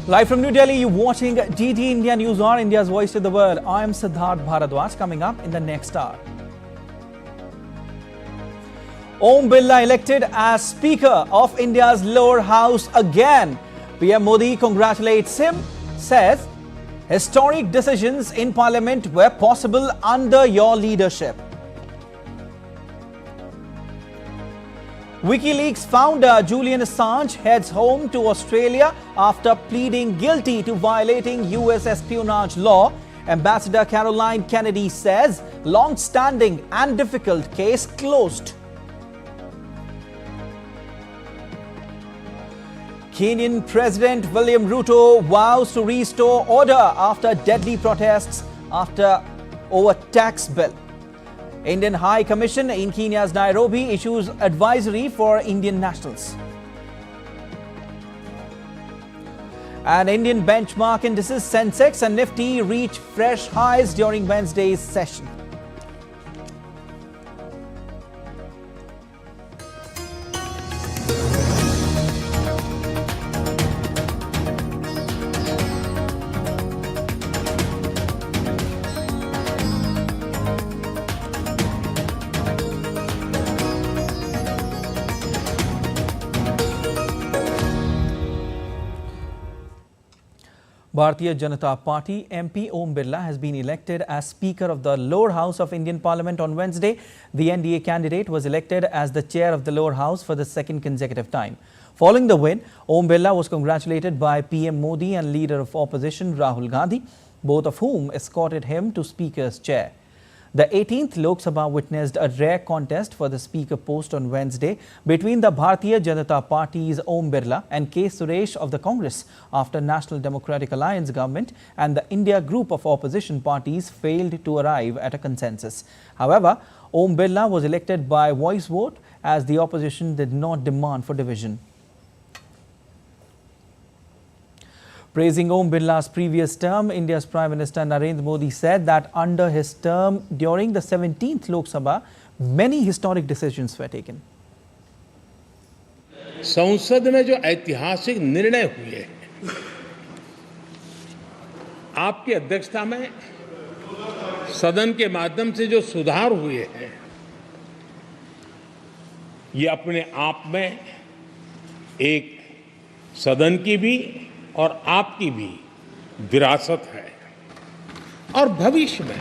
Live from New Delhi, you're watching GT India News Hour, India's voice to the world. I am Siddharth Bharadwaj. Coming up in the next hour. Om Birla elected as Speaker of India's lower house again. PM Modi congratulates him, says historic decisions in Parliament were possible under your leadership. WikiLeaks founder Julian Assange heads home to Australia after pleading guilty to violating US espionage law. Ambassador Caroline Kennedy says long-standing and difficult case closed. Kenyan President William Ruto vows to restore order after deadly protests over tax bill. Indian High Commission in Kenya's Nairobi issues advisory for Indian nationals. And Indian benchmark indices Sensex and Nifty reach fresh highs during Wednesday's session. Bharatiya Janata Party MP Om Birla has been elected as Speaker of the lower house of Indian Parliament on Wednesday. The NDA candidate was elected as the chair of the lower house for the second consecutive time. Following the win, Om Birla was congratulated by PM Modi and leader of opposition Rahul Gandhi, both of whom escorted him to Speaker's chair. The 18th Lok Sabha witnessed a rare contest for the Speaker post on Wednesday between the Bharatiya Janata Party's Om Birla and K. Suresh of the Congress after National Democratic Alliance government and the India group of opposition parties failed to arrive at a consensus. However, Om Birla was elected by voice vote as the opposition did not demand for division. Praising Om Birla's previous term, India's Prime Minister Narendra Modi said that under his term during the 17th Lok Sabha, many historic decisions were taken. संसद में जो ऐतिहासिक निर्णय हुए आपकी अध्यक्षता में सदन के माध्यम से जो सुधार हुए हैं ये अपने आप में एक सदन की भी और आपकी भी विरासत है और भविष्य में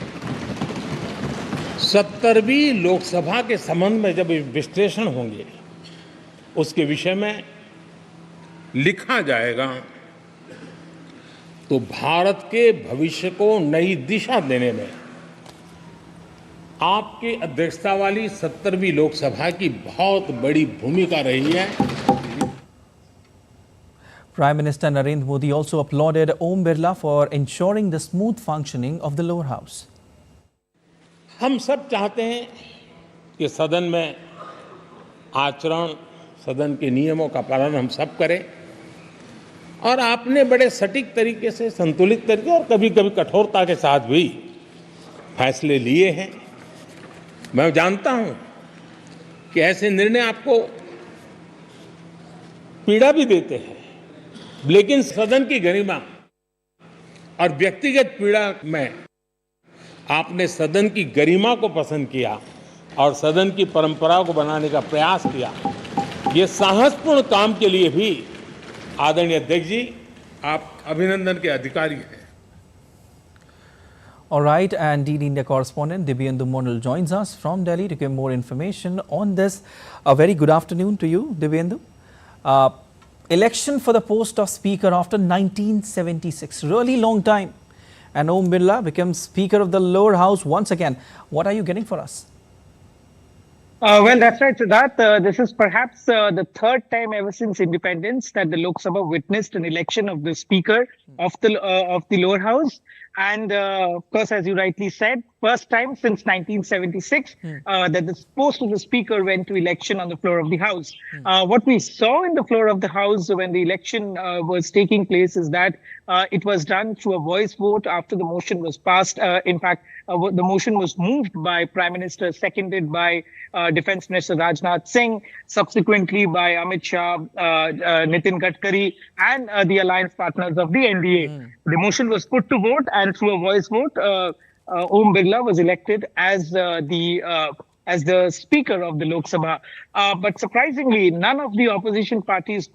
70वीं लोकसभा के संबंध में जब विश्लेषण होंगे उसके विषय में लिखा जाएगा तो भारत के भविष्य को नई दिशा देने में आपकी अध्यक्षता वाली 70वीं लोकसभा की बहुत बड़ी भूमिका रही है. Prime Minister Narendra Modi also applauded Om Birla for ensuring the smooth functioning of the lower house. हम सब चाहते हैं कि सदन में आचरण, सदन के नियमों का पालन हम सब करें और आपने बड़े सटीक तरीके से, संतुलित तरीके और कभी-कभी कठोरता के साथ भी फैसले लिए हैं. मैं जानता हूं कि ऐसे निर्णय आपको पीड़ा भी देते हैं, लेकिन सदन की गरिमा और व्यक्तिगत पीड़ा में आपने सदन की गरिमा को पसंद किया और सदन की परंपरा को बनाने का प्रयास किया. ये साहसपूर्ण काम के लिए भी आदरणीय अध्यक्ष जी आप अभिनंदन के अधिकारी हैं. All right, and DD India correspondent Divyendu Mondal joins us from Delhi to give more information on this. A very good afternoon to you, Divyendu. Election for the post of Speaker after 1976, really long time. And Om Birla becomes Speaker of the lower house once again. What are you getting for us? Well, that's right, Siddharth. This is perhaps the third time ever since independence that the Lok Sabha witnessed an election of the Speaker of the lower house. And of course, as you rightly said, first time since 1976 that the post of the speaker went to election on the floor of the House. What we saw in the floor of the House when the election was taking place is that it was done through a voice vote after the motion was passed. In fact, the motion was moved by Prime Minister, seconded by Defense Minister Rajnath Singh, subsequently by Amit Shah, Nitin Gadkari, and the alliance partners of the NDA. The motion was put to vote, and through a voice vote, Om Birla was elected as the Speaker of the Lok Sabha. But surprisingly, none of the opposition parties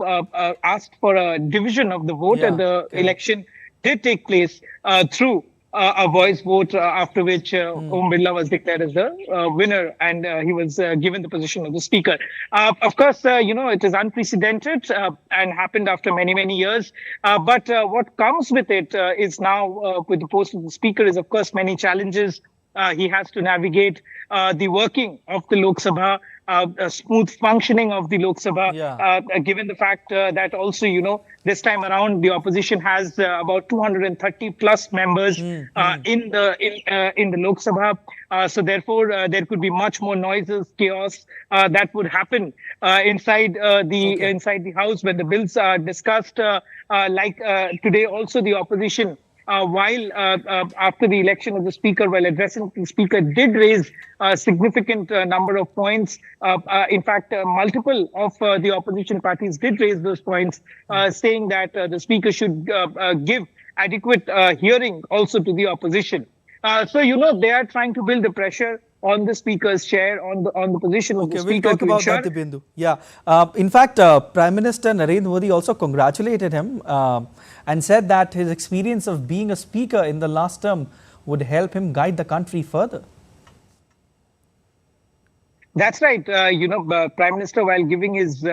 asked for a division of the vote, and the election did take place through a voice vote, after which Om Birla was declared as the winner, and he was given the position of the Speaker. Of course, it is unprecedented and happened after many, many years. But what comes with it is now, with the post of the Speaker, is, of course, many challenges. He has to navigate the working of the Lok Sabha, a smooth functioning of the Lok Sabha, given the fact that also, this time around the opposition has about 230 plus members in the Lok Sabha. So therefore, there could be much more noises, chaos that would happen inside the House when the bills are discussed. Today, also the opposition, while after the election of the Speaker, while addressing the Speaker, did raise a significant number of points. In fact, multiple of the opposition parties did raise those points, saying that the Speaker should give adequate hearing also to the opposition. So, they are trying to build the pressure on the Speaker's chair, on the position of the Speaker. We'll talk about that, Dibyendu. Yeah. In fact, Prime Minister Narendra Modi also congratulated him and said that his experience of being a Speaker in the last term would help him guide the country further. That's right. Prime Minister, while giving his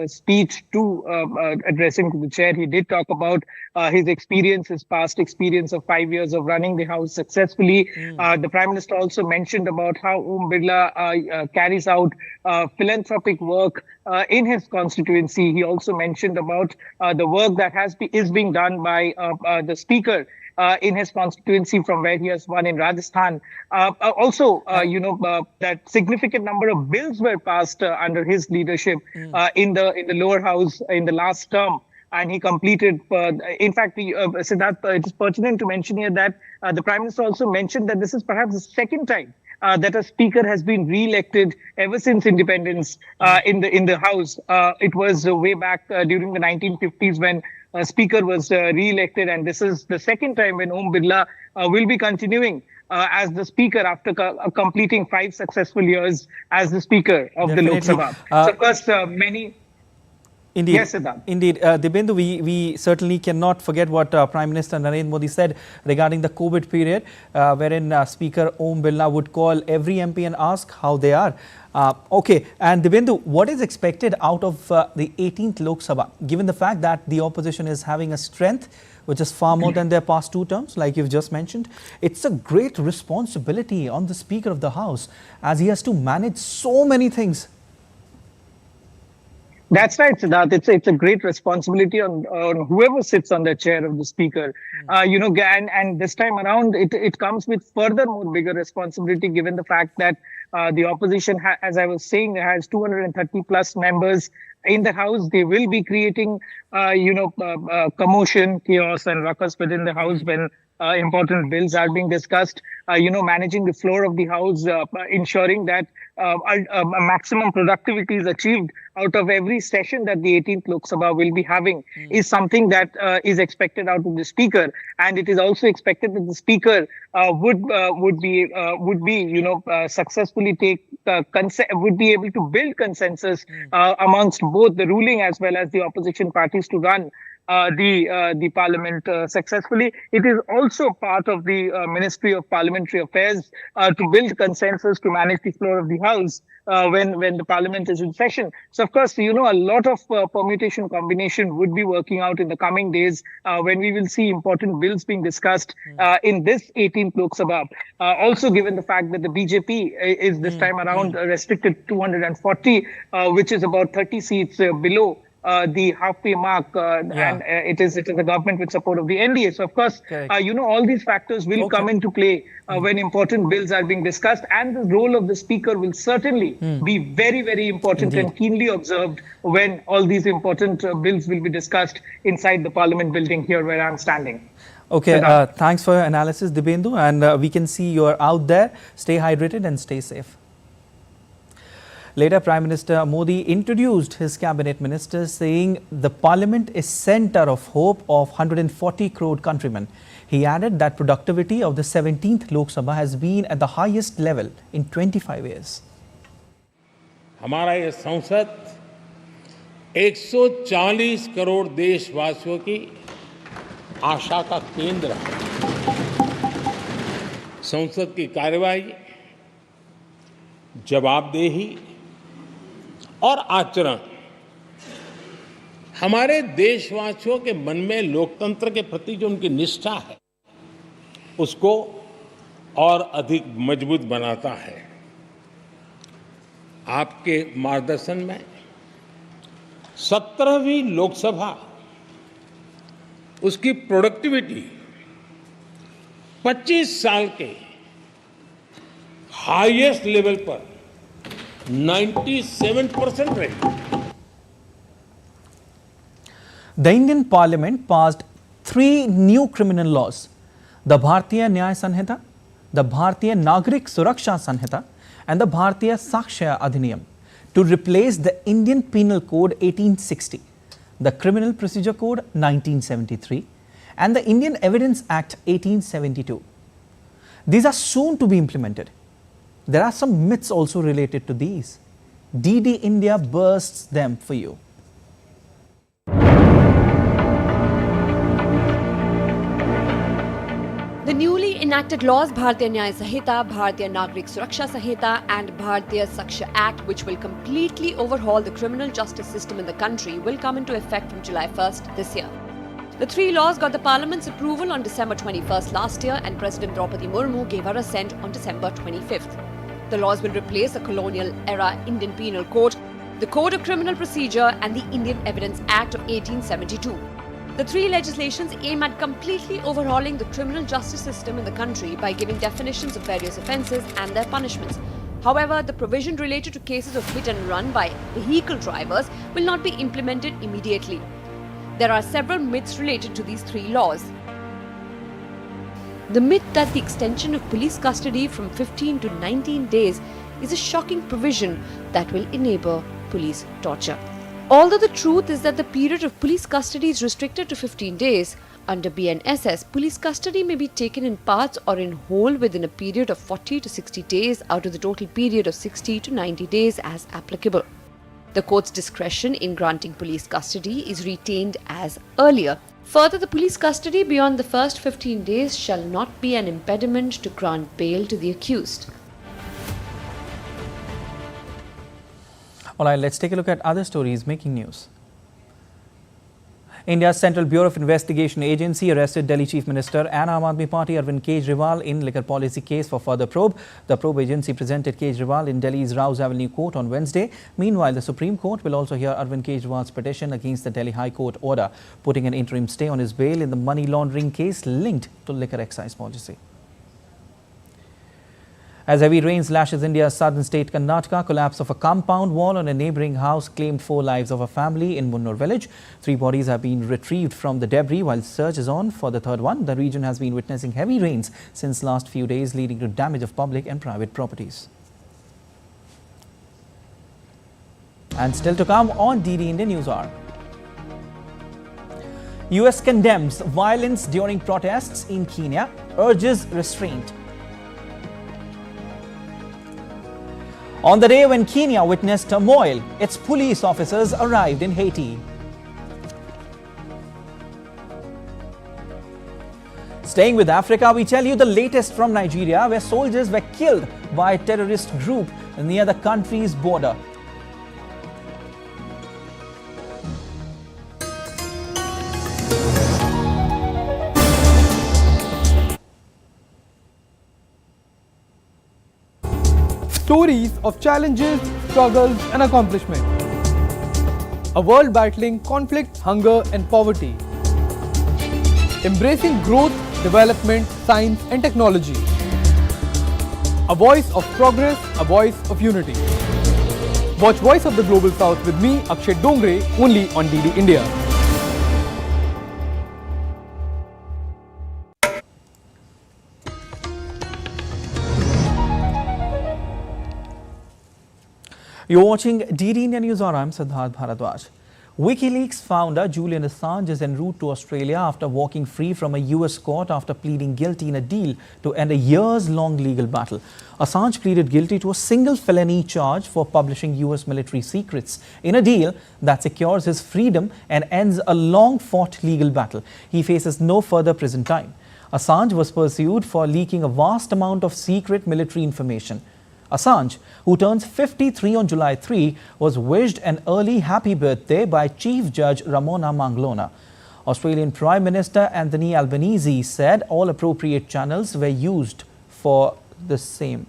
speech addressing to the chair, he did talk about his experience, his past experience of 5 years of running the House successfully. The Prime Minister also mentioned about how Om Birla carries out philanthropic work in his constituency. He also mentioned about the work that is being done by the Speaker in his constituency from where he has won in Rajasthan. That significant number of bills were passed under his leadership in the lower house in the last term. And he completed, in fact, Siddharth, it is pertinent to mention here that the Prime Minister also mentioned that this is perhaps the second time that a Speaker has been re-elected ever since independence in the House. It was way back during the 1950s when Speaker was re-elected, and this is the second time when Om Birla will be continuing as the Speaker after completing 5 successful years as the Speaker of the Lok Sabha. So, of course, many... Indeed, yes, Siddharth. Indeed. Dibyendu, we certainly cannot forget what Prime Minister Narendra Modi said regarding the COVID period, wherein Speaker Om Birla would call every MP and ask how they are. Okay, and Dibyendu, what is expected out of the 18th Lok Sabha, given the fact that the opposition is having a strength which is far more than their past 2 terms, like you've just mentioned? It's a great responsibility on the Speaker of the House as he has to manage so many things. That's right, Siddharth. It's a great responsibility on whoever sits on the chair of the Speaker. And this time around, it comes with furthermore bigger responsibility, given the fact that the opposition, as I was saying, has 230 plus members in the House. They will be creating, commotion, chaos, and ruckus within the House when important bills are being discussed. Managing the floor of the House, ensuring that a maximum productivity is achieved out of every session that the 18th Lok Sabha will be having is something that is expected out of the Speaker, and it is also expected that the Speaker would be successfully would be able to build consensus amongst both the ruling as well as the opposition parties to run the Parliament successfully. It is also part of the Ministry of Parliamentary Affairs to build consensus to manage the floor of the House when the Parliament is in session. So, of course, a lot of permutation combination would be working out in the coming days when we will see important bills being discussed in this 18th Lok Sabha. Also, given the fact that the BJP is this time around restricted 240, which is about 30 seats below the halfway mark, and it is a government with support of the NDA. So, of course, all these factors will come into play when important bills are being discussed, and the role of the speaker will certainly be very, very important and keenly observed when all these important bills will be discussed inside the Parliament building here where I'm standing. Okay, thanks for your analysis, Dibyendu, and we can see you're out there. Stay hydrated and stay safe. Later, Prime Minister Modi introduced his cabinet ministers, saying the Parliament is centre of hope of 140 crore countrymen. He added that productivity of the 17th Lok Sabha has been at the highest level in 25 years. हमारा ये संसद 140 करोड़ देशवासियों की आशा का केंद्र है। संसद की कार्यवाही, जवाबदेही और आचरण हमारे देशवासियों के मन में लोकतंत्र के प्रति जो उनकी निष्ठा है उसको और अधिक मजबूत बनाता है। आपके मार्गदर्शन में 17वीं लोकसभा उसकी प्रोडक्टिविटी 25 साल के हाईएस्ट लेवल पर 97% रही। The Indian Parliament passed 3 new criminal laws: the Bharatiya Nyaya Sanhita, the Bharatiya Nagrik Suraksha Sanhita, and the Bharatiya Sakshya Adhiniyam to replace the Indian Penal Code 1860, the Criminal Procedure Code 1973, and the Indian Evidence Act 1872. These are soon to be implemented. There are some myths also related to these. DD India bursts them for you. The newly enacted laws Bharatiya Nyaya Sanhita, Bharatiya Nagrik Suraksha Sanhita and Bharatiya Sakshya Act, which will completely overhaul the criminal justice system in the country, will come into effect from July 1st this year. The 3 laws got the Parliament's approval on December 21st last year, and President Draupadi Murmu gave her assent on December 25th. The laws will replace the colonial-era Indian Penal Code, the Code of Criminal Procedure and the Indian Evidence Act of 1872. The 3 legislations aim at completely overhauling the criminal justice system in the country by giving definitions of various offences and their punishments. However, the provision related to cases of hit and run by vehicle drivers will not be implemented immediately. There are several myths related to these 3 laws. The myth that the extension of police custody from 15 to 19 days is a shocking provision that will enable police torture. Although the truth is that the period of police custody is restricted to 15 days, under BNSS, police custody may be taken in parts or in whole within a period of 40 to 60 days out of the total period of 60 to 90 days as applicable. The court's discretion in granting police custody is retained as earlier. Further, the police custody beyond the first 15 days shall not be an impediment to grant bail to the accused. All right, let's take a look at other stories making news. India's Central Bureau of Investigation Agency arrested Delhi Chief Minister and Aam Aadmi Party Arvind Kejriwal in liquor policy case for further probe. The probe agency presented Kejriwal in Delhi's Rouse Avenue Court on Wednesday. Meanwhile, the Supreme Court will also hear Arvind Kejriwal's petition against the Delhi High Court order, putting an interim stay on his bail in the money laundering case linked to liquor excise policy. As heavy rains lashes India's southern state Karnataka, collapse of a compound wall on a neighbouring house claimed 4 lives of a family in Munnur village. 3 bodies have been retrieved from the debris while search is on for the third one. The region has been witnessing heavy rains since last few days, leading to damage of public and private properties. And still to come on DD India News Hour. US condemns violence during protests in Kenya, urges restraint. On the day when Kenya witnessed turmoil, its police officers arrived in Haiti. Staying with Africa, we tell you the latest from Nigeria, where soldiers were killed by a terrorist group near the country's border. Stories of challenges, struggles and accomplishment. A world battling conflict, hunger and poverty. Embracing growth, development, science and technology. A voice of progress, a voice of unity. Watch Voice of the Global South with me, Akshay Dongre, only on DD India. You're watching DD India News Hour. I'm Siddharth Bharadwaj. WikiLeaks founder Julian Assange is en route to Australia after walking free from a US court after pleading guilty in a deal to end a years-long legal battle. Assange pleaded guilty to a single felony charge for publishing US military secrets in a deal that secures his freedom and ends a long-fought legal battle. He faces no further prison time. Assange was pursued for leaking a vast amount of secret military information. Assange, who turns 53 on July 3, was wished an early happy birthday by Chief Judge Ramona Manglona. Australian Prime Minister Anthony Albanese said all appropriate channels were used for the same.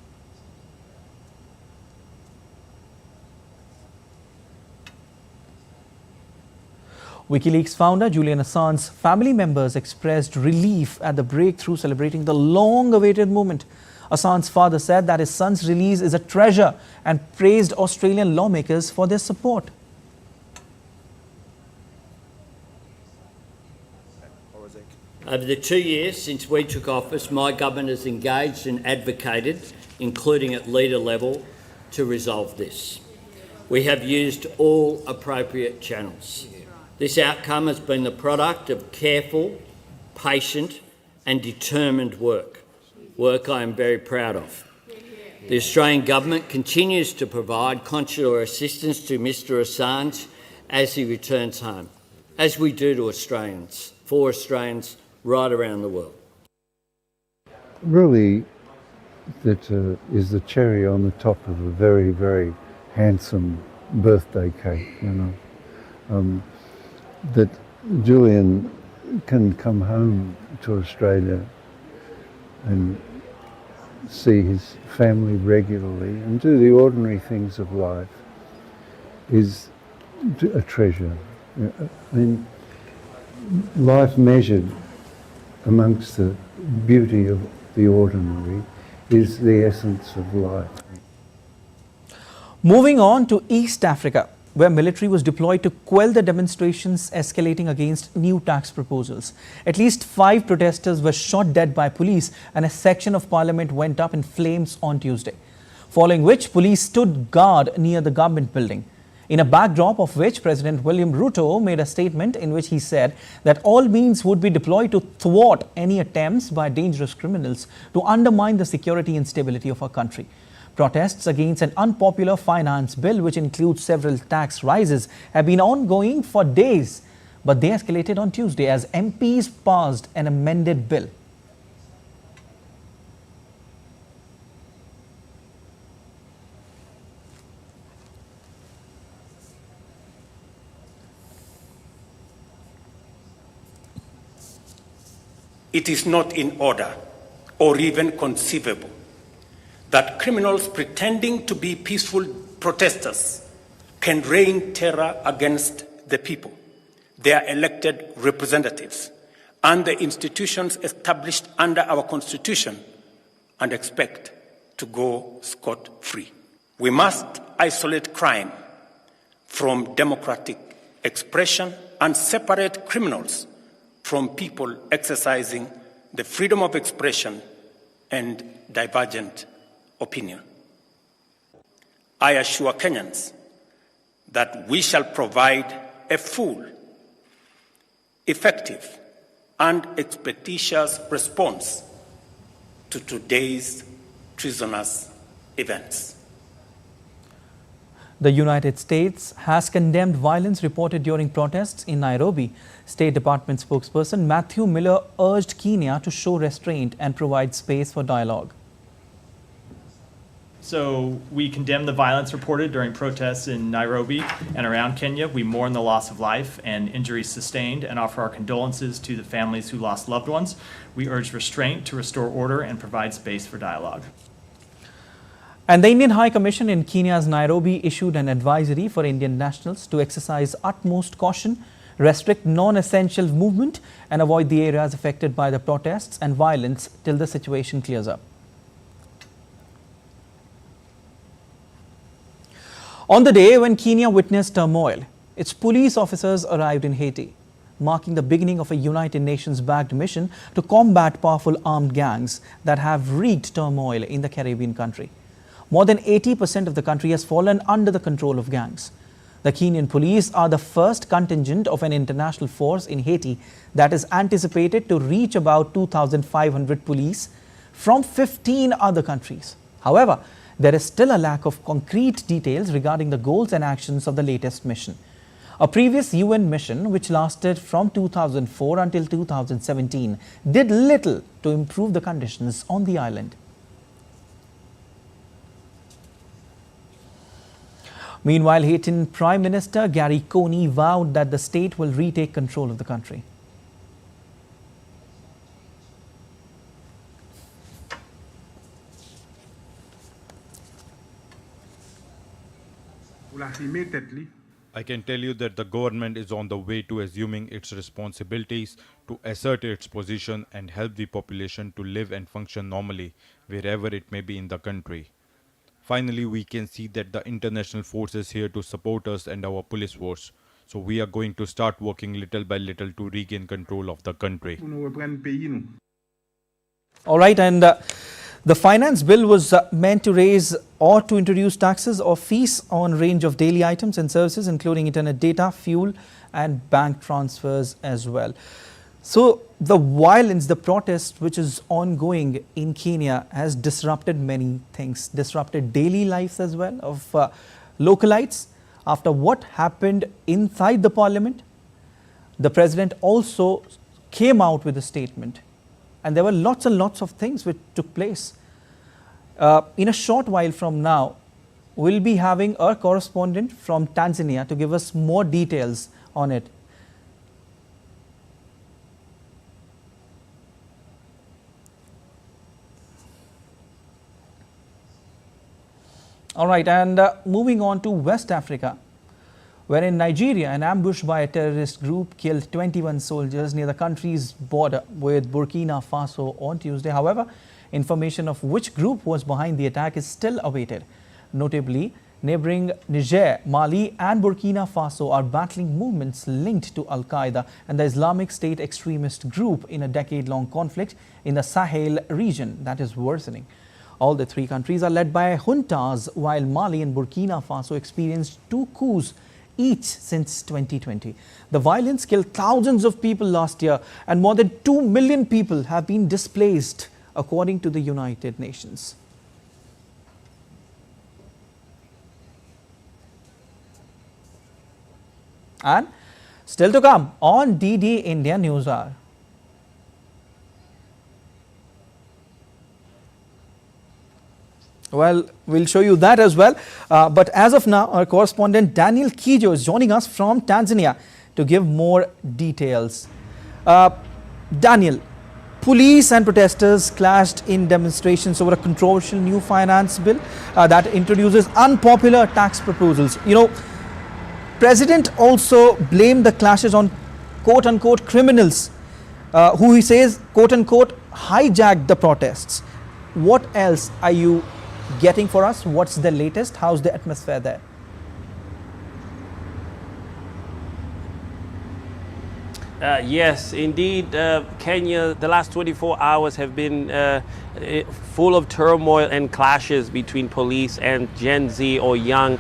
WikiLeaks founder Julian Assange's family members expressed relief at the breakthrough, celebrating the long-awaited moment. Assange's father said that his son's release is a treasure and praised Australian lawmakers for their support. Over the 2 years since we took office, my government has engaged and advocated, including at leader level, to resolve this. We have used all appropriate channels. This outcome has been the product of careful, patient and determined work I am very proud of. The Australian Government continues to provide consular assistance to Mr Assange as he returns home, as we do to Australians, for Australians right around the world. Really, that is the cherry on the top of a very, very handsome birthday cake, you know. That Julian can come home to Australia and see his family regularly and do the ordinary things of life is a treasure. I mean, life measured amongst the beauty of the ordinary is the essence of life. Moving on to East Africa, where military was deployed to quell the demonstrations escalating against new tax proposals. At least 5 protesters were shot dead by police and a section of parliament went up in flames on Tuesday, following which police stood guard near the government building. In a backdrop of which President William Ruto made a statement in which he said that all means would be deployed to thwart any attempts by dangerous criminals to undermine the security and stability of our country. Protests against an unpopular finance bill, which includes several tax rises, have been ongoing for days, but they escalated on Tuesday as MPs passed an amended bill. It is not in order or even conceivable that criminals pretending to be peaceful protesters can rain terror against the people, their elected representatives, and the institutions established under our Constitution, and expect to go scot-free. We must isolate crime from democratic expression and separate criminals from people exercising the freedom of expression and divergent opinion. I assure Kenyans that we shall provide a full, effective, and expeditious response to today's treasonous events. The United States has condemned violence reported during protests in Nairobi. State Department spokesperson Matthew Miller urged Kenya to show restraint and provide space for dialogue. So we condemn the violence reported during protests in Nairobi and around Kenya. We mourn the loss of life and injuries sustained and offer our condolences to the families who lost loved ones. We urge restraint to restore order and provide space for dialogue. And the Indian High Commission in Kenya's Nairobi issued an advisory for Indian nationals to exercise utmost caution, restrict non-essential movement and avoid the areas affected by the protests and violence till the situation clears up. On the day when Kenya witnessed turmoil, its police officers arrived in Haiti, marking the beginning of a United Nations-backed mission to combat powerful armed gangs that have wreaked turmoil in the Caribbean country. More than 80% of the country has fallen under the control of gangs. The Kenyan police are the first contingent of an international force in Haiti that is anticipated to reach about 2,500 police from 15 other countries. However, there is still a lack of concrete details regarding the goals and actions of the latest mission. A previous UN mission, which lasted from 2004 until 2017, did little to improve the conditions on the island. Meanwhile, Haitian Prime Minister Gary Coney vowed that the state will retake control of the country. I can tell you that the government is on the way to assuming its responsibilities to assert its position and help the population to live and function normally wherever it may be in the country. Finally, we can see that the international force is here to support us and our police force. So we are going to start working little by little to regain control of the country. All right, and the finance bill was meant to raise or to introduce taxes or fees on a range of daily items and services, including internet data, fuel and bank transfers as well. So the violence, the protest which is ongoing in Kenya has disrupted many things, disrupted daily lives as well of localites. After what happened inside the parliament, the president also came out with a statement, and there were lots and lots of things which took place. In a short while from now, we'll be having our correspondent from Tanzania to give us more details on it. All right, and moving on to West Africa, where in Nigeria, an ambush by a terrorist group killed 21 soldiers near the country's border with Burkina Faso on Tuesday. However, information of which group was behind the attack is still awaited. Notably, neighboring Niger, Mali and Burkina Faso are battling movements linked to Al-Qaeda and the Islamic State extremist group in a decade-long conflict in the Sahel region that is worsening. All the three countries are led by juntas, while Mali and Burkina Faso experienced 2 coups each since 2020. The violence killed thousands of people last year, and more than 2 million people have been displaced, according to the United Nations. And still to come on DD India News Hour. Well, we'll show you that as well. But as of now, our correspondent Daniel Kijo is joining us from Tanzania to give more details. Daniel, police and protesters clashed in demonstrations over a controversial new finance bill that introduces unpopular tax proposals. You know, President also blamed the clashes on quote-unquote criminals who he says quote-unquote hijacked the protests. What else are you getting for us? What's the latest? How's the atmosphere there? Yes, indeed, Kenya, the last 24 hours have been full of turmoil and clashes between police and Gen Z or young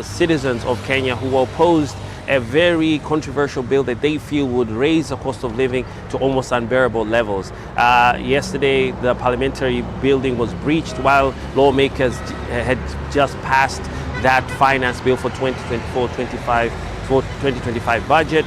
citizens of Kenya who opposed a very controversial bill that they feel would raise the cost of living to almost unbearable levels. Yesterday, the parliamentary building was breached while lawmakers had just passed that finance bill for 2024-25 budget.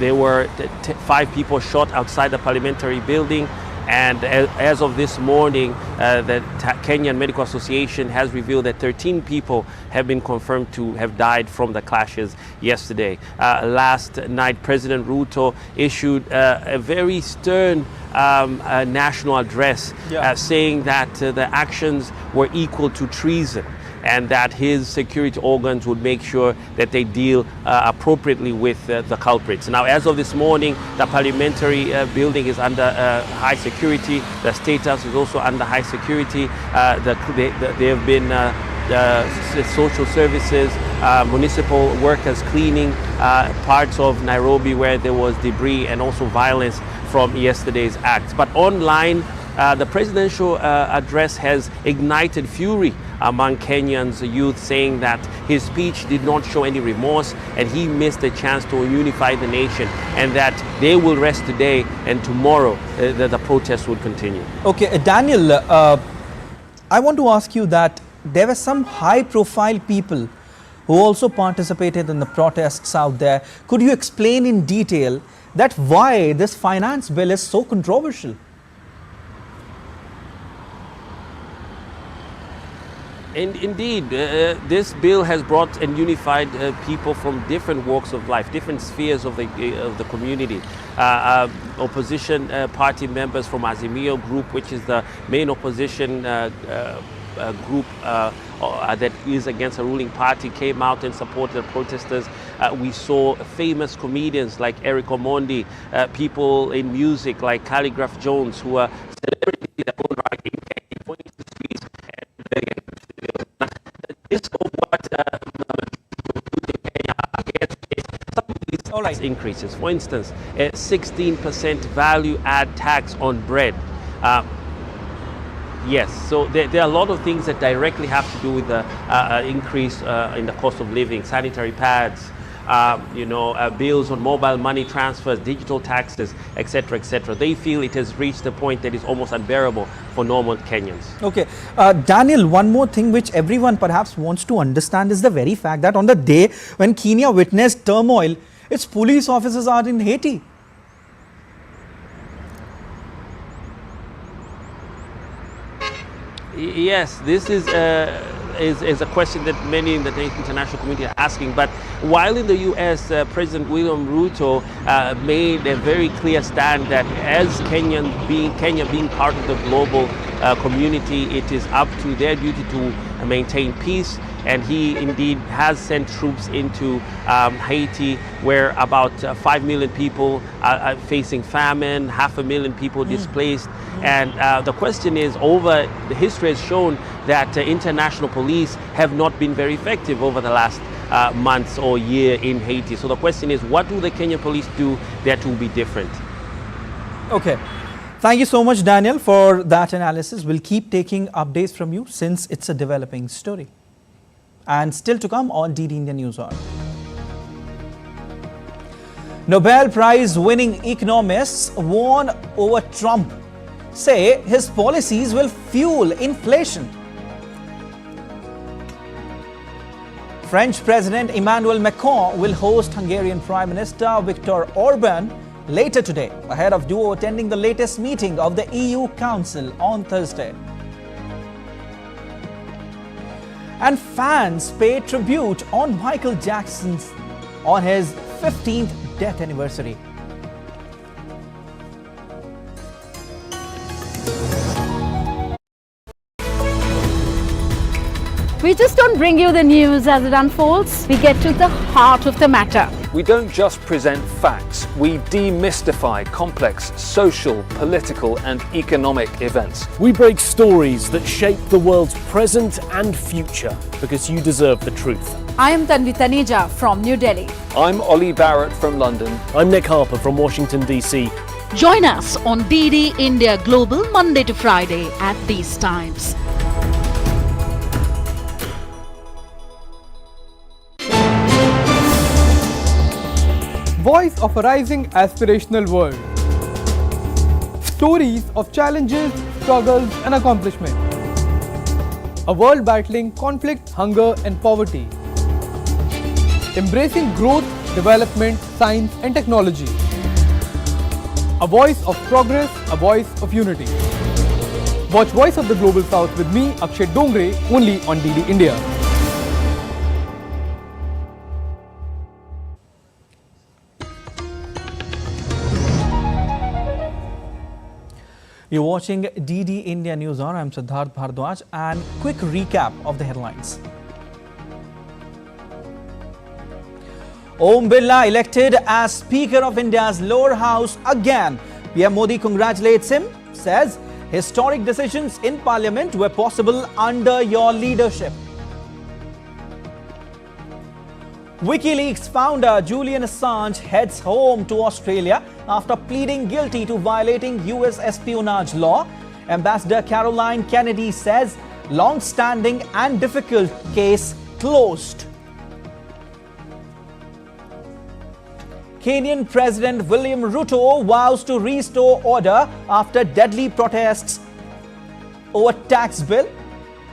There were 5 people shot outside the parliamentary building. And as of this morning, the Kenyan Medical Association has revealed that 13 people have been confirmed to have died from the clashes yesterday. Last night, President Ruto issued a very stern national address saying that the actions were equal to treason, and that his security organs would make sure that they deal appropriately with the culprits. Now, as of this morning, the Parliamentary building is under high security. The State House is also under high security. There have been social services, municipal workers cleaning parts of Nairobi where there was debris and also violence from yesterday's acts. But online, the presidential address has ignited fury among Kenyans' youth, saying that his speech did not show any remorse and he missed a chance to unify the nation, and that they will rest today and tomorrow the protests will continue. Okay, Daniel, I want to ask you that there were some high-profile people who also participated in the protests out there. Could you explain in detail that why this finance bill is so controversial? And indeed, this bill has brought and unified people from different walks of life, different spheres of the community. Opposition party members from Azimio Group, which is the main opposition group that is against the ruling party, came out and supported the protesters. We saw famous comedians like Eric Omondi, people in music like Calligraph Jones, who are celebrities in their own right in Kenya, going to the streets. This is what some of these tax increases. For instance, a 16% value add tax on bread. Yes, so there are a lot of things that directly have to do with the increase in the cost of living, sanitary pads, bills on mobile money transfers, digital taxes, etc., etc. They feel it has reached a point that is almost unbearable for normal Kenyans. Okay, Daniel, one more thing which everyone perhaps wants to understand is the very fact that on the day when Kenya witnessed turmoil, its police officers are in Haiti. Yes, this is a question that many in the international community are asking. But while in the U.S., President William Ruto made a very clear stand that as Kenya being part of the global community, it is up to their duty to maintain peace. And he indeed has sent troops into Haiti, where about 5 million people are facing famine, 500,000 people displaced. And the question is, over the history has shown that international police have not been very effective over the last months or year in Haiti. So the question is, what do the Kenyan police do that will be different? Okay. Thank you so much, Daniel, for that analysis. We'll keep taking updates from you since it's a developing story. And still to come on DD India News Hour. Nobel Prize winning economists warn over Trump, say his policies will fuel inflation. French President Emmanuel Macron will host Hungarian Prime Minister Viktor Orban later today, ahead of duo attending the latest meeting of the EU Council on Thursday. And fans pay tribute on Michael Jackson's on his 15th death anniversary. We just don't bring you the news as it unfolds. We get to the heart of the matter. We don't just present facts, we demystify complex social, political and economic events. We break stories that shape the world's present and future because you deserve the truth. I am Tanvi Taneja from New Delhi. I'm Ollie Barrett from London. I'm Nick Harper from Washington, D.C. Join us on DD India Global Monday to Friday at these times. Voice of a rising aspirational world. Stories of challenges, struggles and accomplishment. A world battling conflict, hunger and poverty. Embracing growth, development, science and technology. A voice of progress, a voice of unity. Watch Voice of the Global South with me, Akshay Dongre, only on DD India. You're watching DD India News Hour. I'm Siddharth Bhardwaj, and quick recap of the headlines. Om Birla elected as Speaker of India's lower house again. PM Modi congratulates him, says historic decisions in Parliament were possible under your leadership. WikiLeaks founder Julian Assange heads home to Australia after pleading guilty to violating US espionage law. Ambassador Caroline Kennedy says long-standing and difficult case closed. Kenyan President William Ruto vows to restore order after deadly protests over tax bill.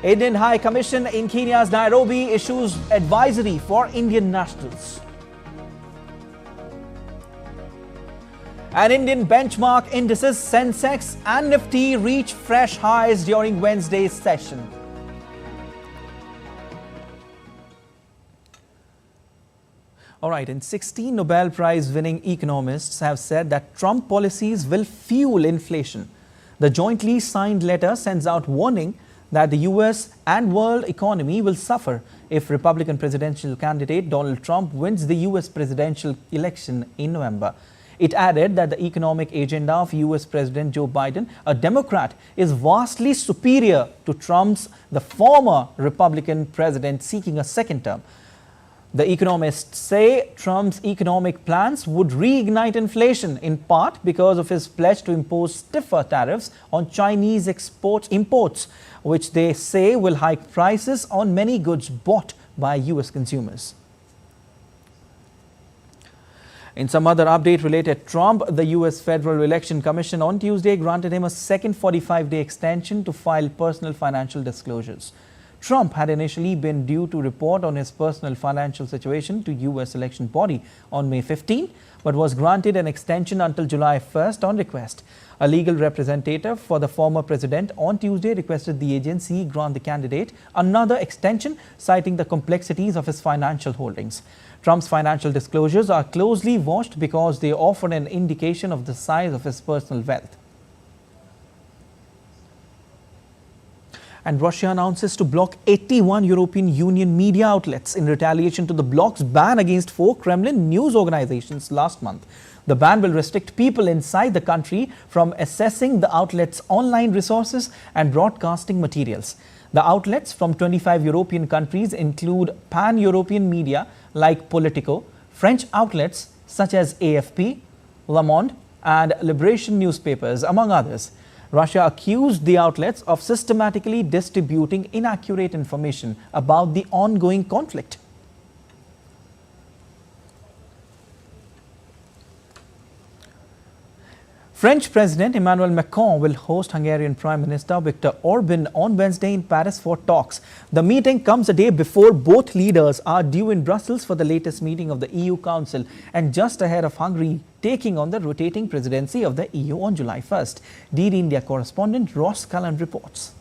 Indian High Commission in Kenya's Nairobi issues advisory for Indian nationals. An Indian benchmark indices Sensex and Nifty reach fresh highs during Wednesday's session. All right, and 16 Nobel Prize winning economists have said that Trump policies will fuel inflation. The jointly signed letter sends out warning that the US and world economy will suffer if Republican presidential candidate Donald Trump wins the US presidential election in November. It added that the economic agenda of US President Joe Biden, a Democrat, is vastly superior to Trump's, the former Republican president seeking a second term. The economists say Trump's economic plans would reignite inflation, in part because of his pledge to impose stiffer tariffs on Chinese imports, which they say will hike prices on many goods bought by US consumers. In some other update related to Trump, the US Federal Election Commission on Tuesday granted him a second 45-day extension to file personal financial disclosures. Trump had initially been due to report on his personal financial situation to US election body on May 15, but was granted an extension until July 1st on request. A legal representative for the former president on Tuesday requested the agency grant the candidate another extension, citing the complexities of his financial holdings. Trump's financial disclosures are closely watched because they offer an indication of the size of his personal wealth. And Russia announces to block 81 European Union media outlets in retaliation to the bloc's ban against 4 Kremlin news organizations last month. The ban will restrict people inside the country from accessing the outlets' online resources and broadcasting materials. The outlets from 25 European countries include pan-European media like Politico, French outlets such as AFP, Le Monde, and Liberation newspapers, among others. Russia accused the outlets of systematically distributing inaccurate information about the ongoing conflict. French President Emmanuel Macron will host Hungarian Prime Minister Viktor Orban on Wednesday in Paris for talks. The meeting comes a day before both leaders are due in Brussels for the latest meeting of the EU Council and just ahead of Hungary taking on the rotating presidency of the EU on July 1st. DD India correspondent Ross Cullen reports.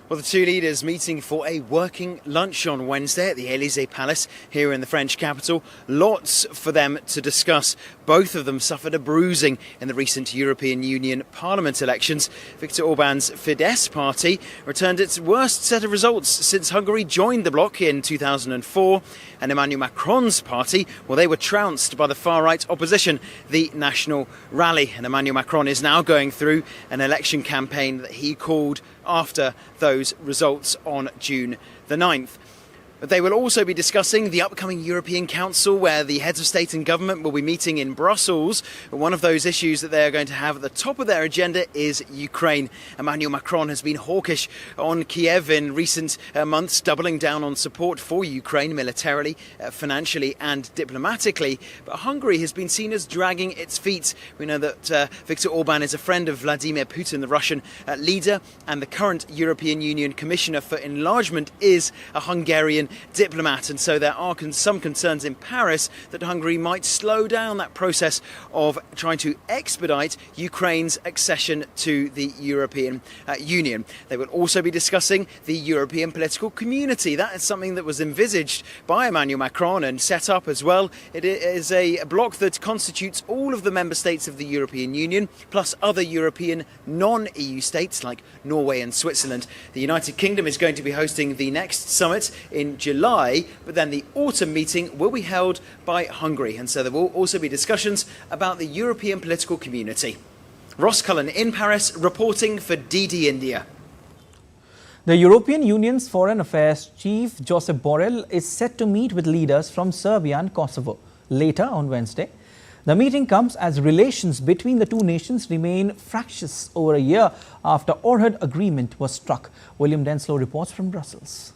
Well, the two leaders meeting for a working lunch on Wednesday at the Élysée Palace here in the French capital. Lots for them to discuss. Both of them suffered a bruising in the recent European Union Parliament elections. Viktor Orban's Fidesz party returned its worst set of results since Hungary joined the bloc in 2004. And Emmanuel Macron's party, well, they were trounced by the far-right opposition, the National Rally. And Emmanuel Macron is now going through an election campaign that he called after those results on June the 9th. But they will also be discussing the upcoming European Council, where the heads of state and government will be meeting in Brussels. One of those issues that they are going to have at the top of their agenda is Ukraine. Emmanuel Macron has been hawkish on Kiev in recent months, doubling down on support for Ukraine militarily, financially and diplomatically. But Hungary has been seen as dragging its feet. We know that Viktor Orban is a friend of Vladimir Putin, the Russian leader, and the current European Union Commissioner for Enlargement is a Hungarian diplomat, and so there are some concerns in Paris that Hungary might slow down that process of trying to expedite Ukraine's accession to the European Union. They will also be discussing the European political community. That is something that was envisaged by Emmanuel Macron and set up as well. It is a bloc that constitutes all of the member states of the European Union, plus other European non-EU states like Norway and Switzerland. The United Kingdom is going to be hosting the next summit in July, but then the autumn meeting will be held by Hungary, and so there will also be discussions about the European political community. Ross Cullen in Paris reporting for DD India. The European Union's Foreign Affairs Chief Josep Borrell is set to meet with leaders from Serbia and Kosovo later on Wednesday. The meeting comes as relations between the two nations remain fractious over a year after Ohrid agreement was struck. William Denslow reports from Brussels.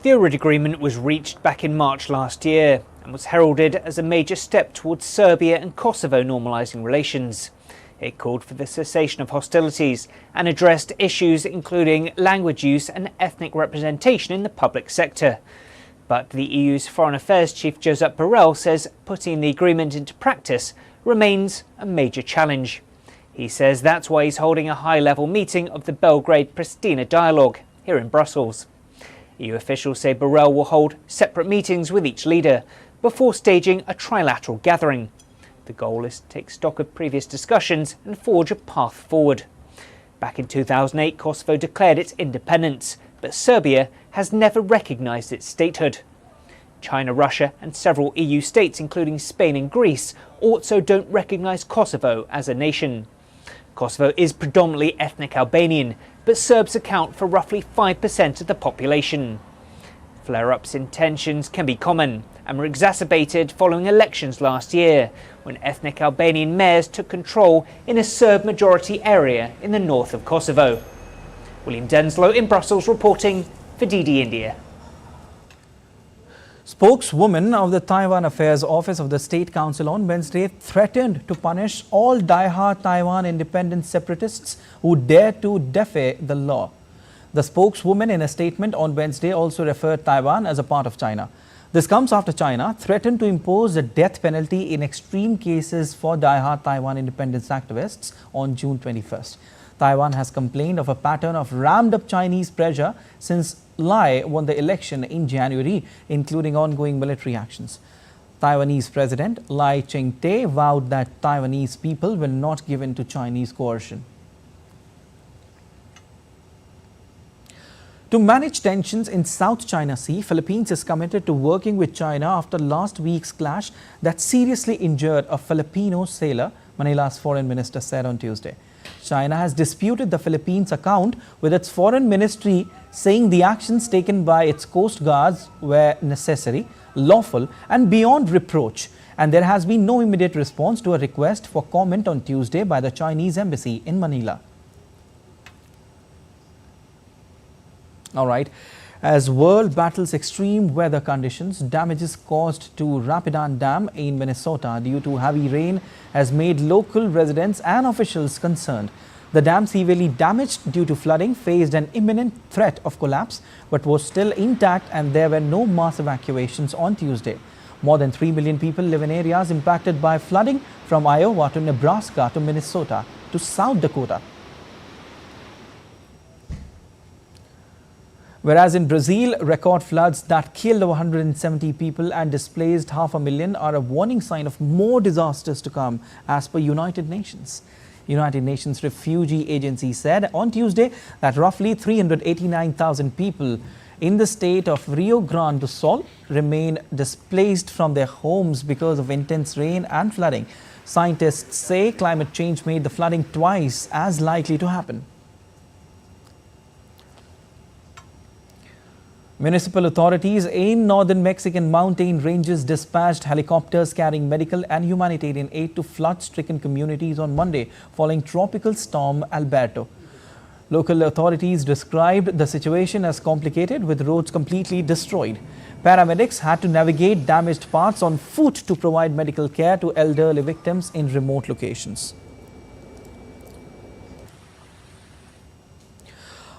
The Ohrid agreement was reached back in March last year and was heralded as a major step towards Serbia and Kosovo normalising relations. It called for the cessation of hostilities and addressed issues including language use and ethnic representation in the public sector. But the EU's Foreign Affairs Chief Josep Borrell says putting the agreement into practice remains a major challenge. He says that's why he's holding a high-level meeting of the Belgrade-Pristina dialogue here in Brussels. EU officials say Borrell will hold separate meetings with each leader before staging a trilateral gathering. The goal is to take stock of previous discussions and forge a path forward. Back in 2008, Kosovo declared its independence, but Serbia has never recognised its statehood. China, Russia and several EU states, including Spain and Greece, also don't recognise Kosovo as a nation. Kosovo is predominantly ethnic Albanian, but Serbs account for roughly 5% of the population. Flare-ups in tensions can be common and were exacerbated following elections last year, when ethnic Albanian mayors took control in a Serb-majority area in the north of Kosovo. William Denslow in Brussels reporting for DD India. Spokeswoman of the Taiwan Affairs Office of the State Council on Wednesday threatened to punish all die-hard Taiwan independent separatists who dare to defy the law. The spokeswoman in a statement on Wednesday also referred Taiwan as a part of China. This comes after China threatened to impose a death penalty in extreme cases for die-hard Taiwan independence activists on June 21st. Taiwan has complained of a pattern of rammed-up Chinese pressure since Lai won the election in January, including ongoing military actions. Taiwanese President Lai Ching-te vowed that Taiwanese people will not give in to Chinese coercion. To manage tensions in South China Sea, Philippines is committed to working with China after last week's clash that seriously injured a Filipino sailor, Manila's foreign minister said on Tuesday. China has disputed the Philippines' account with its foreign ministry, saying the actions taken by its coast guards were necessary, lawful and beyond reproach. And there has been no immediate response to a request for comment on Tuesday by the Chinese embassy in Manila. All right. As world battles extreme weather conditions, damages caused to Rapidan Dam in Minnesota due to heavy rain has made local residents and officials concerned. The dam, severely damaged due to flooding, faced an imminent threat of collapse but was still intact, and there were no mass evacuations on Tuesday. More than 3 million people live in areas impacted by flooding from Iowa to Nebraska to Minnesota to South Dakota. Whereas in Brazil, record floods that killed 170 people and displaced 500,000 are a warning sign of more disasters to come, as per United Nations. United Nations Refugee Agency said on Tuesday that roughly 389,000 people in the state of Rio Grande do Sul remain displaced from their homes because of intense rain and flooding. Scientists say climate change made the flooding twice as likely to happen. Municipal authorities in northern Mexican mountain ranges dispatched helicopters carrying medical and humanitarian aid to flood-stricken communities on Monday following tropical storm Alberto. Local authorities described the situation as complicated, with roads completely destroyed. Paramedics had to navigate damaged parts on foot to provide medical care to elderly victims in remote locations.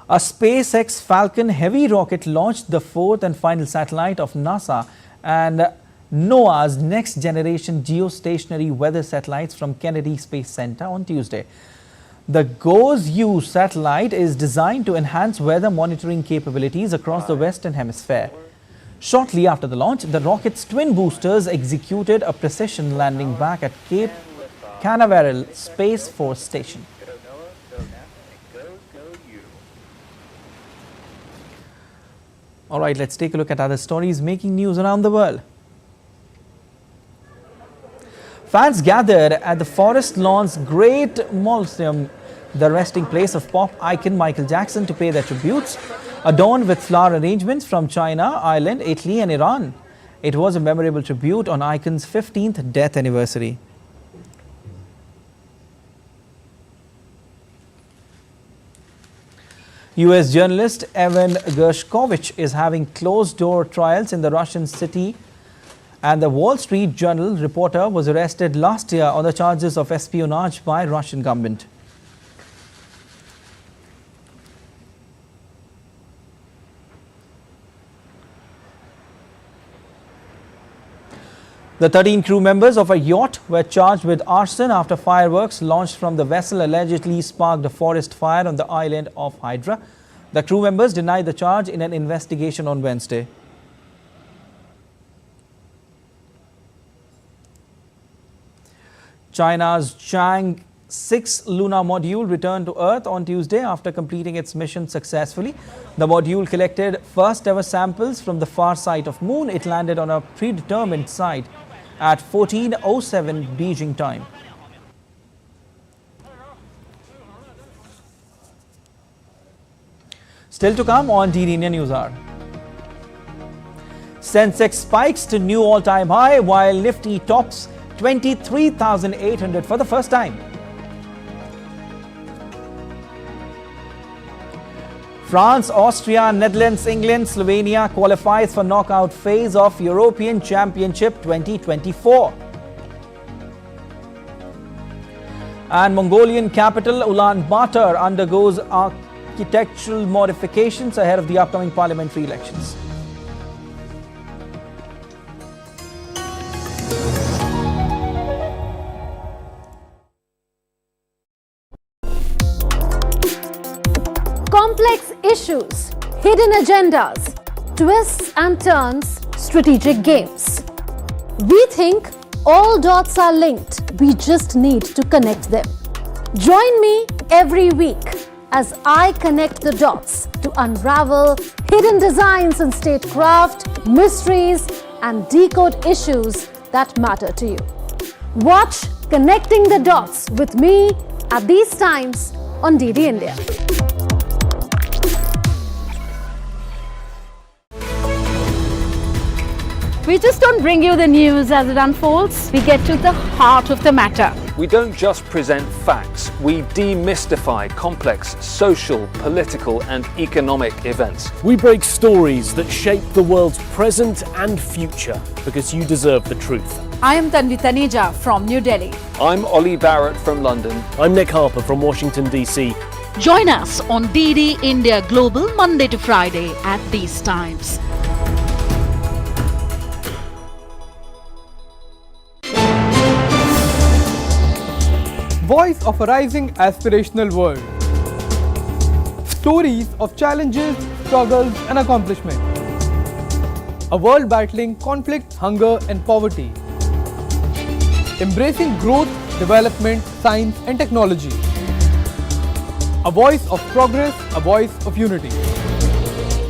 A SpaceX Falcon Heavy rocket launched the fourth and final satellite of NASA and NOAA's next-generation geostationary weather satellites from Kennedy Space Center on Tuesday. The GOES-U satellite is designed to enhance weather monitoring capabilities across the Western Hemisphere. Shortly after the launch, the rocket's twin boosters executed a precision landing back at Cape Canaveral Space Force Station. All right, let's take a look at other stories making news around the world. Fans gathered at the Forest Lawn's Great Mausoleum, the resting place of pop icon Michael Jackson, to pay their tributes, adorned with flower arrangements from China, Ireland, Italy and Iran. It was a memorable tribute on icon's 15th death anniversary. US journalist Evan Gershkovich is having closed-door trials in the Russian city, and the Wall Street Journal reporter was arrested last year on the charges of espionage by Russian government. The 13 crew members of a yacht were charged with arson after fireworks launched from the vessel allegedly sparked a forest fire on the island of Hydra. The crew members denied the charge in an investigation on Wednesday. China's Chang'e 6 lunar module returned to Earth on Tuesday after completing its mission successfully. The module collected first ever samples from the far side of Moon. It landed on a predetermined site at 14:07 Beijing time. Still to come on DD India News Hour. Sensex spikes to new all-time high while Nifty tops 23,800 for the first time. France, Austria, Netherlands, England, Slovenia qualifies for knockout phase of European Championship 2024. And Mongolian capital Ulaanbaatar undergoes architectural modifications ahead of the upcoming parliamentary elections. Complex issues, hidden agendas, twists and turns, strategic games. We think all dots are linked. We just need to connect them. Join me every week as I connect the dots to unravel hidden designs in statecraft, mysteries, and decode issues that matter to you. Watch Connecting the Dots with me at these times on DD India. We just don't bring you the news as it unfolds. We get to the heart of the matter. We don't just present facts, we demystify complex social, political and economic events. We break stories that shape the world's present and future because you deserve the truth. I am Tanvi Taneja from New Delhi. I'm Ollie Barrett from London. I'm Nick Harper from Washington, D.C. Join us on DD India Global Monday to Friday at these times. Voice of a rising aspirational world. Stories of challenges, struggles and accomplishment. A world battling conflict, hunger and poverty. Embracing growth, development, science and technology. A voice of progress, a voice of unity.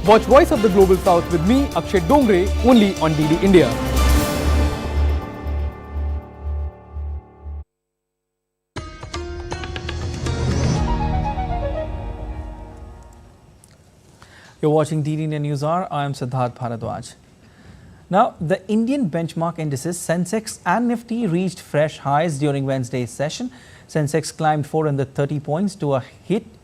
Watch Voice of the Global South with me, Akshay Dongre, only on DD India. You're watching DD India News Hour. I am Siddharth Bharadwaj. Now, the Indian benchmark indices Sensex and Nifty reached fresh highs during Wednesday's session. Sensex climbed 430 points to a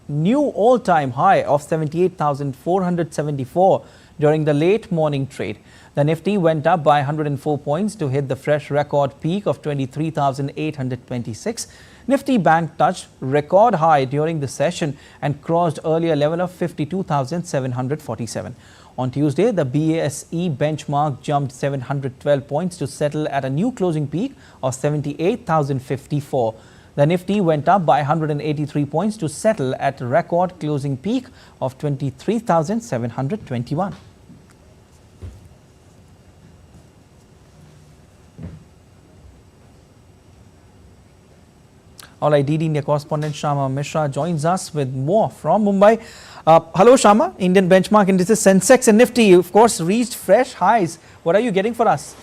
new all-time high of 78,474 during the late morning trade. The Nifty went up by 104 points to hit the fresh record peak of 23,826. Nifty Bank touched record high during the session and crossed earlier level of 52,747. On Tuesday, the BSE benchmark jumped 712 points to settle at a new closing peak of 78,054. The Nifty went up by 183 points to settle at a record closing peak of 23,721. All right, DD India correspondent Shama Mishra joins us with more from Mumbai. Hello, Shama. Indian benchmark indices Sensex and Nifty, of course, reached fresh highs. What are you getting for us?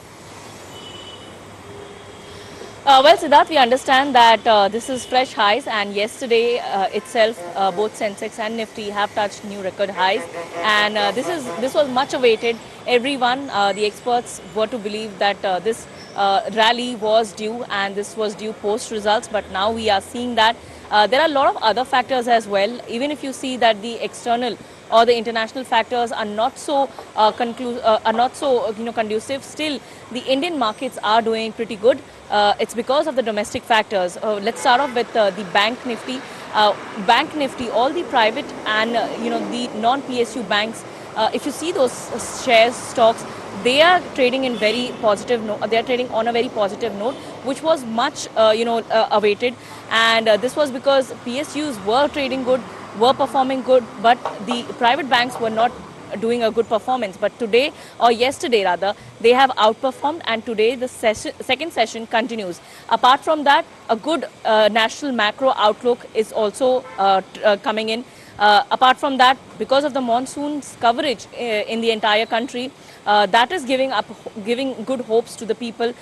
Well, Siddharth, we understand that this is fresh highs, and yesterday itself, both Sensex and Nifty have touched new record highs, and this was much awaited. Everyone, the experts, were to believe that this rally was due, and this was due post results. But now we are seeing that there are a lot of other factors as well. Even if you see that the external or the international factors are not so conducive, still the Indian markets are doing pretty good. It's because of the domestic factors. Let's start off with the Bank Nifty. Bank Nifty, all the private and the non-PSU banks, if you see those shares, stocks, they are trading in very positive note. They are trading on a very positive note, which was much awaited, and this was because PSUs were trading good, were performing good, but the private banks were not doing a good performance. But today, or yesterday rather, they have outperformed, and today the second session continues. Apart from that, a good national macro outlook is also coming in. Apart from that, because of the monsoon's coverage in the entire country, that is giving good hopes to the people,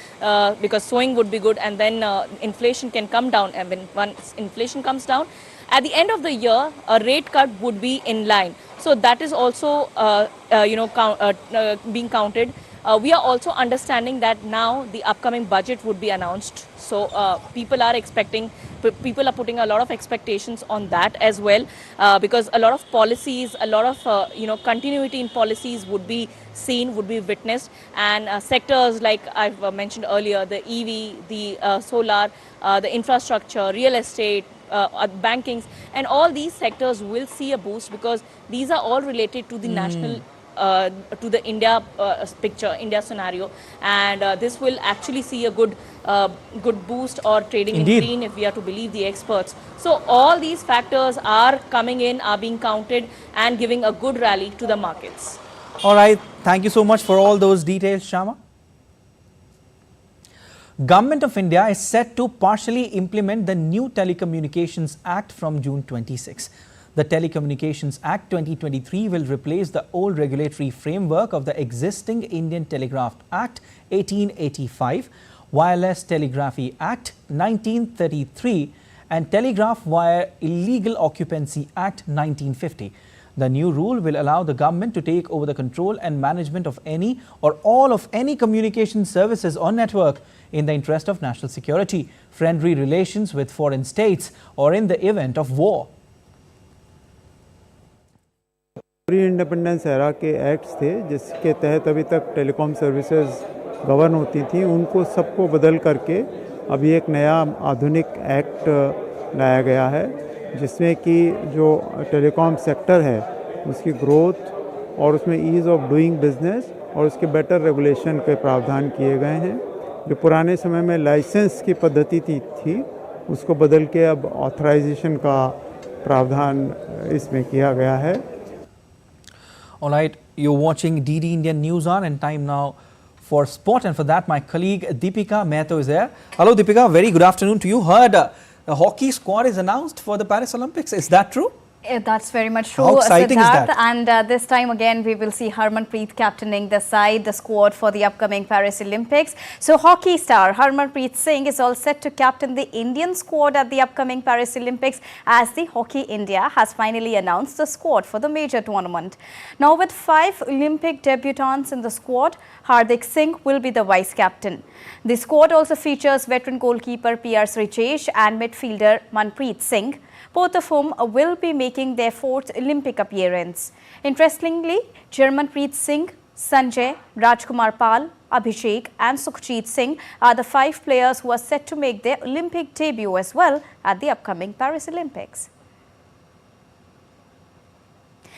because sowing would be good, and then inflation can come down. And when once inflation comes down, at the end of the year, a rate cut would be in line. So that is also being counted. We are also understanding that now the upcoming budget would be announced. So people are putting a lot of expectations on that as well, because a lot of policies, a lot of continuity in policies would be seen, would be witnessed, and sectors like I've mentioned earlier, the EV, the solar, the infrastructure, real estate, bankings, and all these sectors will see a boost, because these are all related to the national to the India picture, India scenario, and this will actually see a good boost or trading Indeed. in green, if we are to believe the experts. So all these factors are coming in, are being counted, and giving a good rally to the markets. All right, thank you so much for all those details, Shama. Government of India is set to partially implement the new Telecommunications Act from June 26. The Telecommunications Act 2023 will replace the old regulatory framework of the existing Indian Telegraph Act 1885, Wireless Telegraphy Act 1933, and Telegraph Wire Illegal Occupancy Act 1950. The new rule will allow the government to take over the control and management of any or all of any communication services or network in the interest of national security, friendly relations with foreign states, or in the event of war. Pre independence era के acts थे जिसके तहत अभी तक telecom services govern होती थी, उनको सबको बदल करके अभी एक नया आधुनिक एक्ट लाया गया है, जिसमें कि जो टेलीकॉम सेक्टर है उसकी ग्रोथ और उसमें ईज़ ऑफ डूइंग बिजनेस और उसके बेटर रेगुलेशन के प्रावधान किए गए हैं। जो पुराने समय में लाइसेंस की पद्धति थी उसको बदल के अब ऑथराइजेशन का प्रावधान इसमें किया गया है। All right, you're watching DD Indian News Hour, and time now for sport, and for that my colleague Deepika Mehto is there. Hello Deepika, very good afternoon to you. Heard the hockey squad is announced for the Paris Olympics. Is that true? That's very much true, How exciting Siddharth. is that? And this time again we will see Harmanpreet captaining the squad for the upcoming Paris Olympics. So hockey star Harmanpreet Singh is all set to captain the Indian squad at the upcoming Paris Olympics, as the Hockey India has finally announced the squad for the major tournament. Now with 5 Olympic debutants in the squad, Hardik Singh will be the vice captain. The squad also features veteran goalkeeper P.R. Srijesh and midfielder Manpreet Singh, both of whom will be making their 4th Olympic appearance. Interestingly, Harmanpreet Singh Sanjay, Rajkumar Pal, Abhishek and Sukhjit Singh are the 5 players who are set to make their Olympic debut as well at the upcoming Paris Olympics.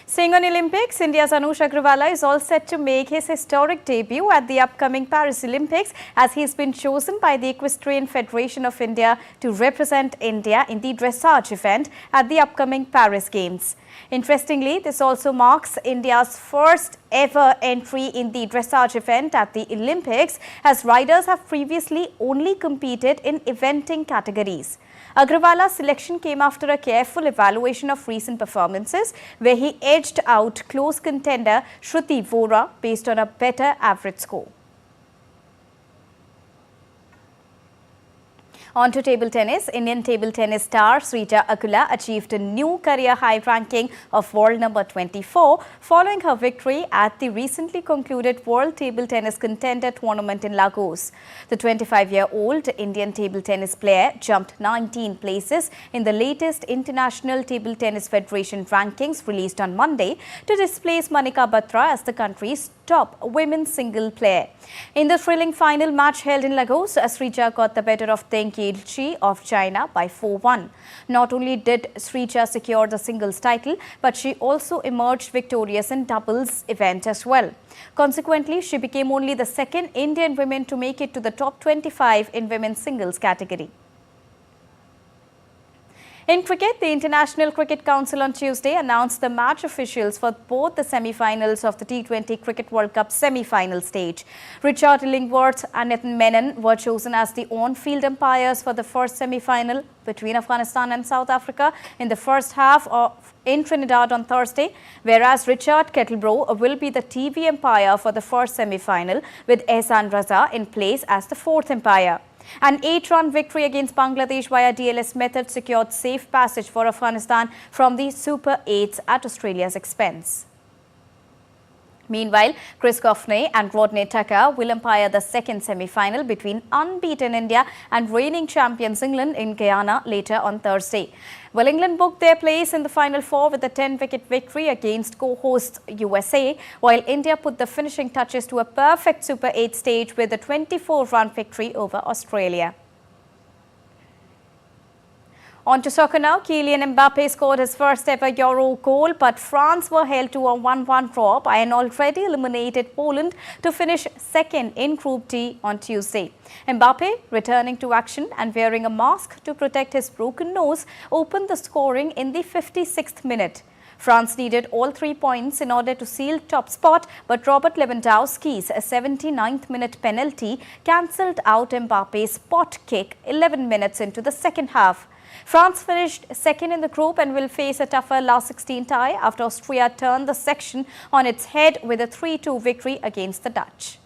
Staying on Olympics, India's Anush Agrawala is all set to make his historic debut at the upcoming Paris Olympics as he has been chosen by the Equestrian Federation of India to represent India in the dressage event at the upcoming Paris Games. Interestingly, this also marks India's first ever entry in the dressage event at the Olympics, as riders have previously only competed in eventing categories. Agrawala's selection came after a careful evaluation of recent performances, where he edged out close contender Shruti Vora based on a better average score. On to table tennis. Indian table tennis star Srija Akula achieved a new career high ranking of world number 24 following her victory at the recently concluded World Table Tennis Contender Tournament in Lagos. The 25-year-old Indian table tennis player jumped 19 places in the latest International Table Tennis Federation rankings released on Monday to displace Manika Batra as the country's top women's single player. In the thrilling final match held in Lagos, Srija got the better of Deng Yilchi of China by 4-1. Not only did Srija secure the singles title, but she also emerged victorious in doubles event as well. Consequently, she became only the second Indian woman to make it to the top 25 in women's singles category. In cricket, the International Cricket Council on Tuesday announced the match officials for both the semi-finals of the T20 Cricket World Cup semi-final stage. Richard Illingworth and Nitin Menon were chosen as the on-field umpires for the first semi-final between Afghanistan and South Africa in the first half in Trinidad on Thursday, whereas Richard Kettlebrough will be the TV umpire for the first semi-final, with Ehsan Raza in place as the fourth umpire. An 8-run victory against Bangladesh via DLS method secured safe passage for Afghanistan from the Super 8s at Australia's expense. Meanwhile, Chris Goffney and Rodney Tucker will umpire the second semi-final between unbeaten India and reigning champions England in Guyana later on Thursday. Well, England booked their place in the Final Four with a 10-wicket victory against co-hosts USA, while India put the finishing touches to a perfect Super 8 stage with a 24-run victory over Australia. On to soccer now. Kylian Mbappe scored his first ever Euro goal, but France were held to a 1-1 draw by an already eliminated Poland to finish second in Group D on Tuesday. Mbappe, returning to action and wearing a mask to protect his broken nose, opened the scoring in the 56th minute. France needed all 3 points in order to seal top spot, but Robert Lewandowski's 79th minute penalty cancelled out Mbappe's spot kick 11 minutes into the second half. France finished second in the group and will face a tougher last 16 tie after Austria turned the section on its head with a 3-2 victory against the Dutch.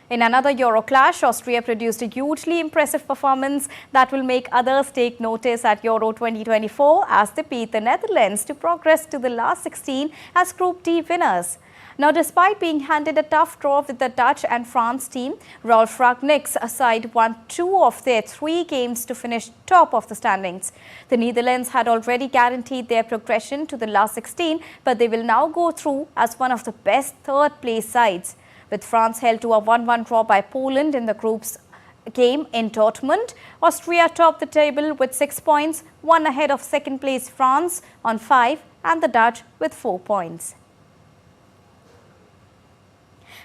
In another Euro clash, Austria produced a hugely impressive performance that will make others take notice at Euro 2024 as they beat the Netherlands to progress to the last 16 as Group D winners. Now, despite being handed a tough draw with the Dutch and France team, Ralf Rangnick's side won 2 of their 3 games to finish top of the standings. The Netherlands had already guaranteed their progression to the last 16, but they will now go through as one of the best third-place sides. With France held to a 1-1 draw by Poland in the group's game in Dortmund, Austria topped the table with 6 points, one ahead of second-place France on 5 and the Dutch with 4 points.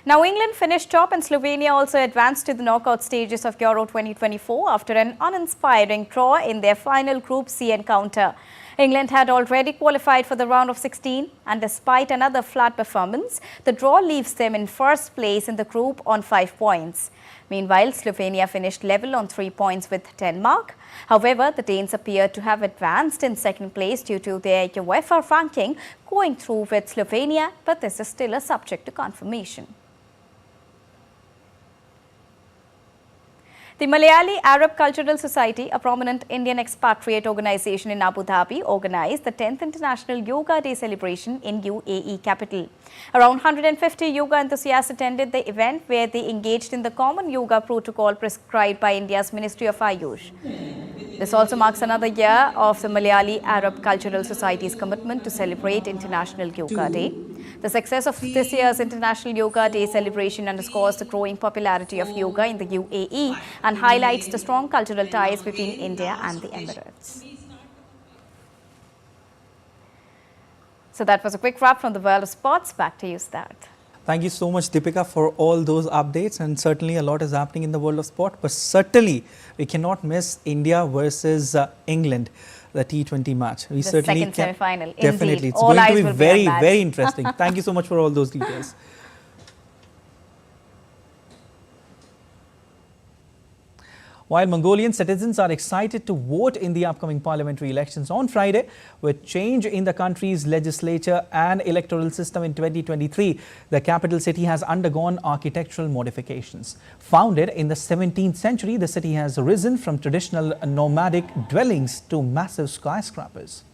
Now, England finished top and Slovenia also advanced to the knockout stages of Euro 2024 after an uninspiring draw in their final Group C encounter. England had already qualified for the round of 16 and despite another flat performance, the draw leaves them in first place in the group on 5 points. Meanwhile, Slovenia finished level on 3 points with Denmark. However, the Danes appeared to have advanced in second place due to their UEFA ranking going through with Slovenia, but this is still a subject to confirmation. The Malayali Arab Cultural Society, a prominent Indian expatriate organization in Abu Dhabi, organized the 10th International Yoga Day celebration in UAE capital. Around 150 yoga enthusiasts attended the event where they engaged in the common yoga protocol prescribed by India's Ministry of Ayush. This also marks another year of the Malayali Arab Cultural Society's commitment to celebrate International Yoga Day. The success of this year's International Yoga Day celebration underscores the growing popularity of yoga in the UAE and highlights the strong cultural ties between India and the Emirates. So that was a quick wrap from the world of sports. Back to you, Siddharth. Thank you so much, Deepika, for all those updates. And certainly a lot is happening in the world of sport. But certainly we cannot miss India versus England, the T20 match. We The certainly second semi-final. Definitely. Indeed. It's All going to eyes be will very, be on that. very interesting. Thank you so much for all those details. While Mongolian citizens are excited to vote in the upcoming parliamentary elections on Friday, with change in the country's legislature and electoral system in 2023, the capital city has undergone architectural modifications. Founded in the 17th century, the city has risen from traditional nomadic dwellings to massive skyscrapers.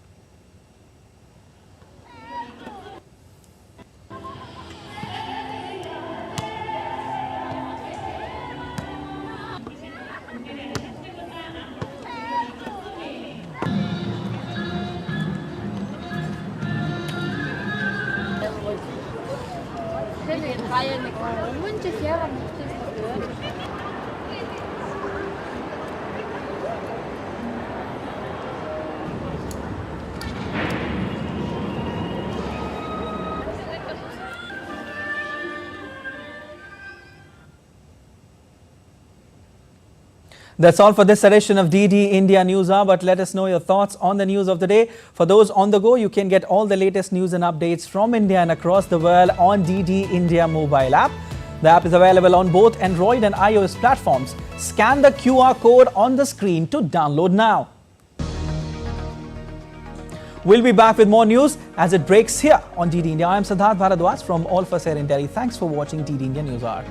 That's all for this edition of DD India News Hour, but let us know your thoughts on the news of the day. For those on the go, you can get all the latest news and updates from India and across the world on DD India mobile app. The app is available on both Android and iOS platforms. Scan the QR code on the screen to download now. We'll be back with more news as it breaks here on DD India. I am Siddharth Bharadwaj from All for Air in Delhi. Thanks for watching DD India News Hour.